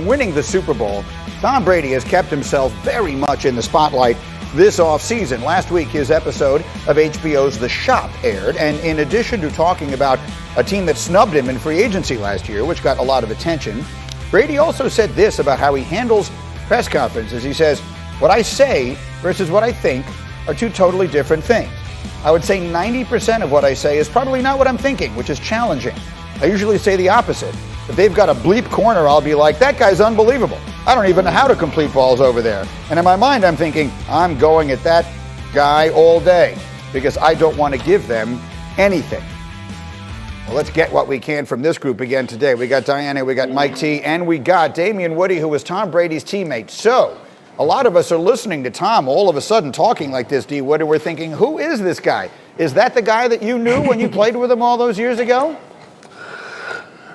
winning the Super Bowl, Tom Brady has kept himself very much in the spotlight this offseason. Last week, his episode of HBO's The Shop aired, and in addition to talking about a team that snubbed him in free agency last year, which got a lot of attention, Brady also said this about how he handles press conferences. He says, "What I say versus what I think are two totally different things. I would say 90% of what I say is probably not what I'm thinking, which is challenging. I usually say the opposite. If they've got a bleep corner, I'll be like, that guy's unbelievable. I don't even know how to complete balls over there. And in my mind, I'm thinking, I'm going at that guy all day because I don't want to give them anything." Well, let's get what we can from this group again today. We got Diana, we got Mike T, and we got Damien Woody, who was Tom Brady's teammate. So, a lot of us are listening to Tom all of a sudden talking like this, D. Wood, and we're thinking, who is this guy? Is that the guy that you knew when you played with him all those years ago?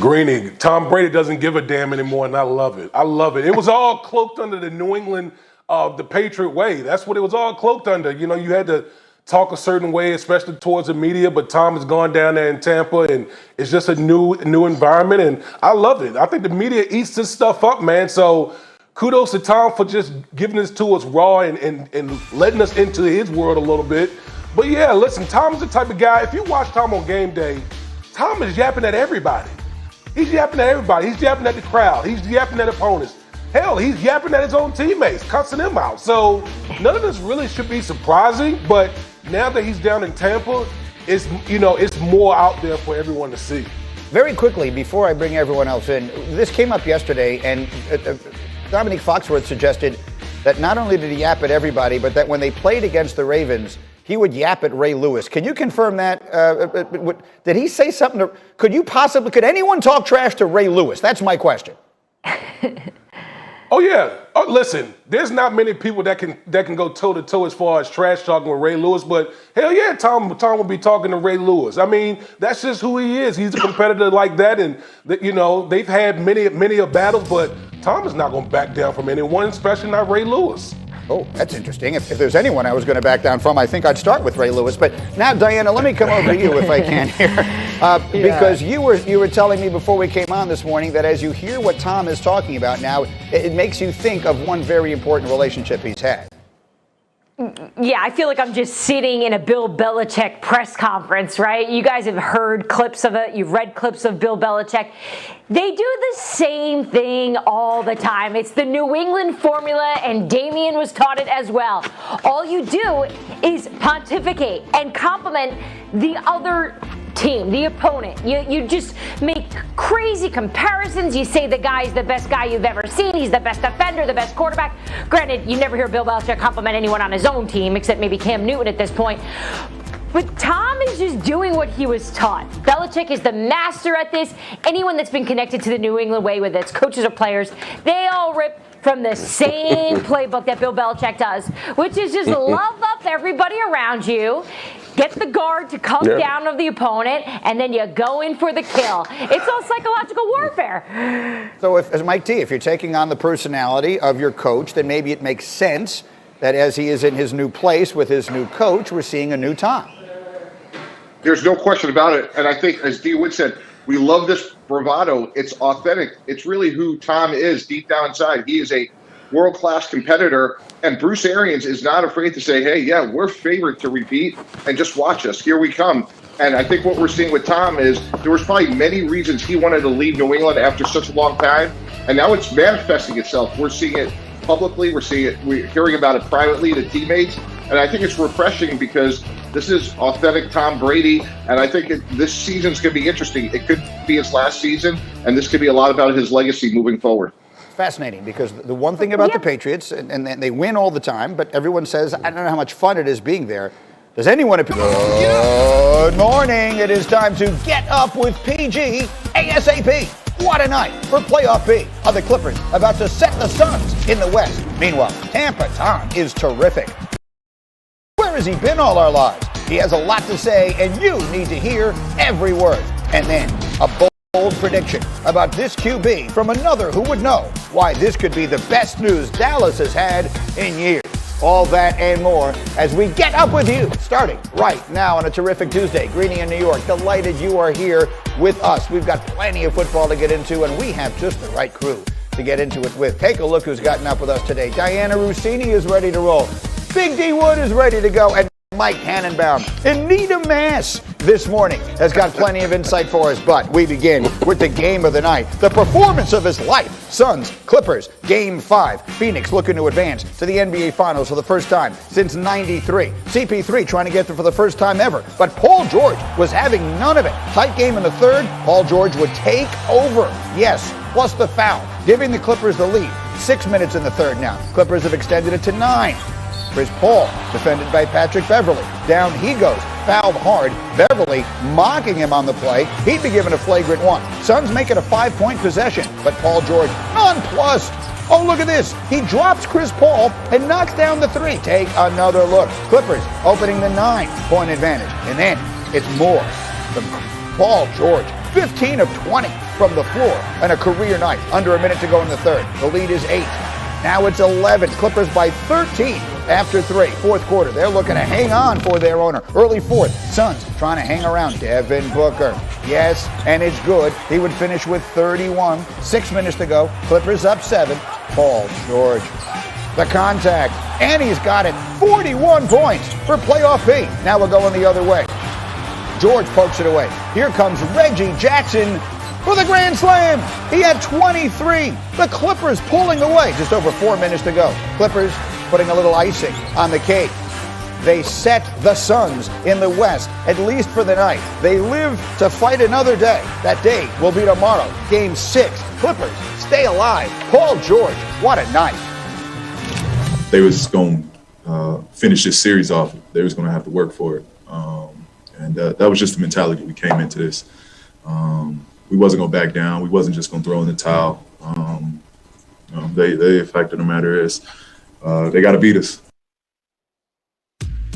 Greeny, Tom Brady doesn't give a damn anymore, and I love it. I love it. It was all cloaked under the New England, the Patriot way. That's what it was all cloaked under. You know, you had to talk a certain way, especially towards the media, but Tom has gone down there in Tampa, and it's just a new environment, and I love it. I think the media eats this stuff up, man, so kudos to Tom for just giving this to us raw and letting us into his world a little bit. But yeah, listen, Tom is the type of guy, if you watch Tom on game day, Tom is yapping at everybody. He's yapping at everybody. He's yapping at the crowd. He's yapping at opponents. Hell, he's yapping at his own teammates, cussing them out. So none of this really should be surprising, but now that he's down in Tampa, it's more out there for everyone to see. Very quickly, before I bring everyone else in, this came up yesterday, and Dominique Foxworth suggested that not only did he yap at everybody, but that when they played against the Ravens, he would yap at Ray Lewis. Can you confirm that? Did he say something? Could anyone talk trash to Ray Lewis? That's my question. Oh yeah. Oh, listen, there's not many people that can go toe to toe as far as trash talking with Ray Lewis, but hell yeah, Tom will be talking to Ray Lewis. I mean, that's just who he is. He's a competitor like that, and they've had many a battles, but Tom is not going to back down from anyone, especially not Ray Lewis. Oh, that's interesting. If there's anyone I was going to back down from, I think I'd start with Ray Lewis. But now, Diana, let me come over to you if I can here. Because you were telling me before we came on this morning that as you hear what Tom is talking about now, it makes you think of one very important relationship he's had. Yeah, I feel like I'm just sitting in a Bill Belichick press conference, right? You guys have heard clips of it. You've read clips of Bill Belichick. They do the same thing all the time. It's the New England formula, and Damien was taught it as well. All you do is pontificate and compliment the other team, the opponent. You just make crazy comparisons. You say the guy's the best guy you've ever seen. He's the best defender, the best quarterback. Granted, you never hear Bill Belichick compliment anyone on his own team, except maybe Cam Newton at this point. But Tom is just doing what he was taught. Belichick is the master at this. Anyone that's been connected to the New England way, whether it's coaches or players, they all rip from the same playbook that Bill Belichick does, which is just love up everybody around you, get the guard to come down of the opponent, and then you go in for the kill. It's all psychological warfare. So as Mike T, if you're taking on the personality of your coach, then maybe it makes sense that as he is in his new place with his new coach, we're seeing a new Tom. There's no question about it. And I think, as D. Wood said, we love this bravado. It's authentic. It's really who Tom is deep down inside. He is a world-class competitor, and Bruce Arians is not afraid to say, hey, yeah, we're favored to repeat, and just watch us. Here we come. And I think what we're seeing with Tom is there was probably many reasons he wanted to leave New England after such a long time, and now it's manifesting itself. We're seeing it publicly. We're hearing about it privately to teammates, and I think it's refreshing because this is authentic Tom Brady, and I think this season's going to be interesting. It could be his last season, and this could be a lot about his legacy moving forward. Fascinating, because the one thing about the Patriots, and they win all the time, but everyone says, I don't know how much fun it is being there. Does anyone... Good morning. It is time to get up with PG ASAP. What a night for playoff B. Are the Clippers about to set the Suns in the West? Meanwhile, Tampa Tom is terrific. Where has he been all our lives? He has a lot to say, and you need to hear every word. And then a bold prediction about this QB from another who would know why this could be the best news Dallas has had in years. All that and more as we get up with you, starting right now on a terrific Tuesday. Greeny in New York, delighted you are here with us. We've got plenty of football to get into, and we have just the right crew. to get into it with. Take a look who's gotten up with us today. Diana Rossini is ready to roll. Big D Wood is ready to go. And Mike Tannenbaum in need of mass this morning has got plenty of insight for us, but we begin with the game of the night, the performance of his life. Suns, Clippers, Game 5. Phoenix looking to advance to the NBA Finals for the first time since '93. CP3 trying to get there for the first time ever, but Paul George was having none of it. Tight game in the third, Paul George would take over. Yes, plus the foul, giving the Clippers the lead. 6 minutes in the third now. Clippers have extended it to 9. Chris Paul, defended by Patrick Beverley. Down he goes, fouled hard. Beverley mocking him on the play. He'd be given a flagrant 1. Suns make it a 5-point possession, but Paul George nonplussed. Oh, look at this. He drops Chris Paul and knocks down the 3. Take another look. Clippers opening the 9-point advantage. And then it's more from Paul George. 15 of 20 from the floor and a career night. Under a minute to go in the third. The lead is 8. Now it's 11. Clippers by 13 after 3. Fourth quarter. They're looking to hang on for their owner. Early fourth. Suns trying to hang around. Devin Booker. Yes, and it's good. He would finish with 31. 6 minutes to go. Clippers up 7. Paul George. The contact. And he's got it. 41 points for playoff P. Now we're going the other way. George pokes it away. Here comes Reggie Jackson for the Grand Slam. He had 23. The Clippers pulling away. Just over 4 minutes to go. Clippers putting a little icing on the cake. They set the Suns in the West, at least for the night. They live to fight another day. That day will be tomorrow. Game 6. Clippers stay alive. Paul George, what a night. They was going to finish this series off. They was going to have to work for it. And that was just the mentality we came into this. We wasn't going to back down. We wasn't just going to throw in the towel. The fact of the matter is they got to beat us.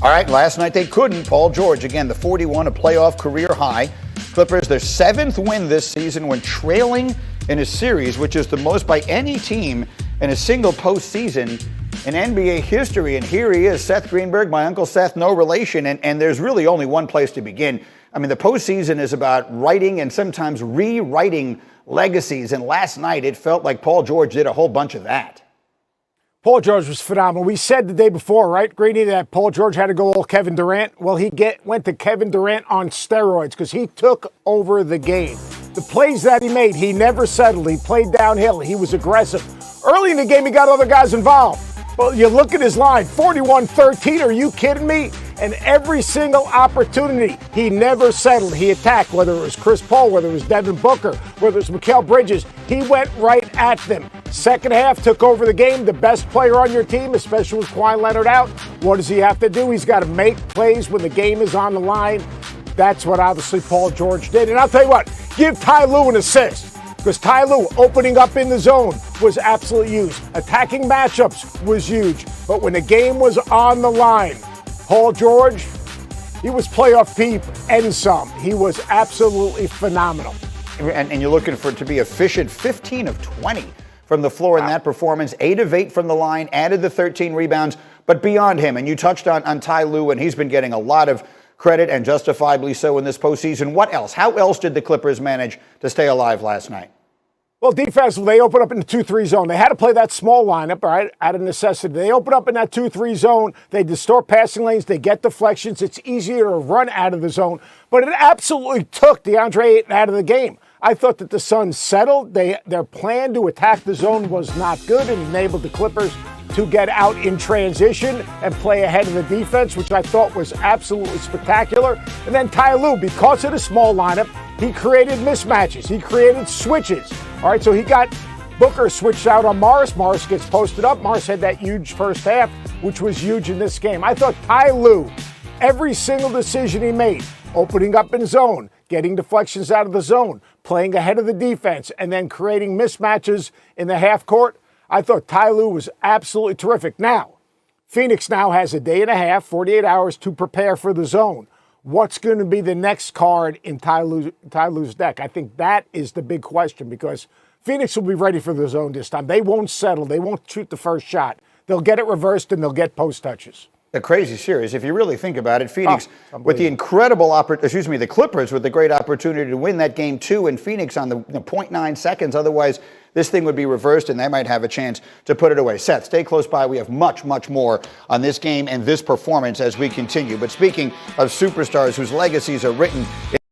All right, last night they couldn't. Paul George, again, the 41, a playoff career high. Clippers, their 7th win this season when trailing in a series, which is the most by any team in a single postseason in NBA history. And here he is, Seth Greenberg, my Uncle Seth, no relation. And there's really only one place to begin. I mean, the postseason is about writing and sometimes rewriting legacies. And last night, it felt like Paul George did a whole bunch of that. Paul George was phenomenal. We said the day before, right, Grady, that Paul George had to go all Kevin Durant. Well, he went to Kevin Durant on steroids because he took over the game. The plays that he made, he never settled. He played downhill. He was aggressive. Early in the game, he got other guys involved. Well, you look at his line, 41-13, are you kidding me? And every single opportunity, he never settled. He attacked, whether it was Chris Paul, whether it was Devin Booker, whether it was Mikal Bridges. He went right at them. Second half, took over the game. The best player on your team, especially with Kawhi Leonard out. What does he have to do? He's got to make plays when the game is on the line. That's what obviously Paul George did. And I'll tell you what, give Ty Lue an assist. Because Ty Lue opening up in the zone was absolutely huge. Attacking matchups was huge. But when the game was on the line, Paul George, he was playoff P and some. He was absolutely phenomenal. And you're looking for it to be efficient, 15 of 20 from the floor in that performance, 8 of 8 from the line, added the 13 rebounds. But beyond him, and you touched on Ty Lue, and he's been getting a lot of credit, and justifiably so, in this postseason. What else? How else did the Clippers manage to stay alive last night? Well, defensively, they open up in the 2-3 zone. They had to play that small lineup, right, out of necessity. They open up in that 2-3 zone. They distort passing lanes. They get deflections. It's easier to run out of the zone. But it absolutely took DeAndre Ayton out of the game. I thought that the Suns settled. Their plan to attack the zone was not good and enabled the Clippers to get out in transition and play ahead of the defense, which I thought was absolutely spectacular. And then Ty Lue, because of the small lineup, he created mismatches. He created switches. All right, so he got Booker switched out on Morris. Morris gets posted up. Morris had that huge first half, which was huge in this game. I thought Ty Lue, every single decision he made, opening up in zone, getting deflections out of the zone, playing ahead of the defense, and then creating mismatches in the half court, I thought Ty Lue was absolutely terrific. Now, Phoenix now has a day and a half, 48 hours to prepare for the zone. What's going to be the next card in Ty Lue's deck? I think that is the big question because Phoenix will be ready for the zone this time. They won't settle. They won't shoot the first shot. They'll get it reversed and they'll get post touches. A crazy series. If you really think about it, Phoenix with the incredible the Clippers with the great opportunity to win that game 2 in Phoenix on the 0.9 seconds. Otherwise, this thing would be reversed and they might have a chance to put it away. Seth, stay close by. We have much, much more on this game and this performance as we continue. But speaking of superstars whose legacies are written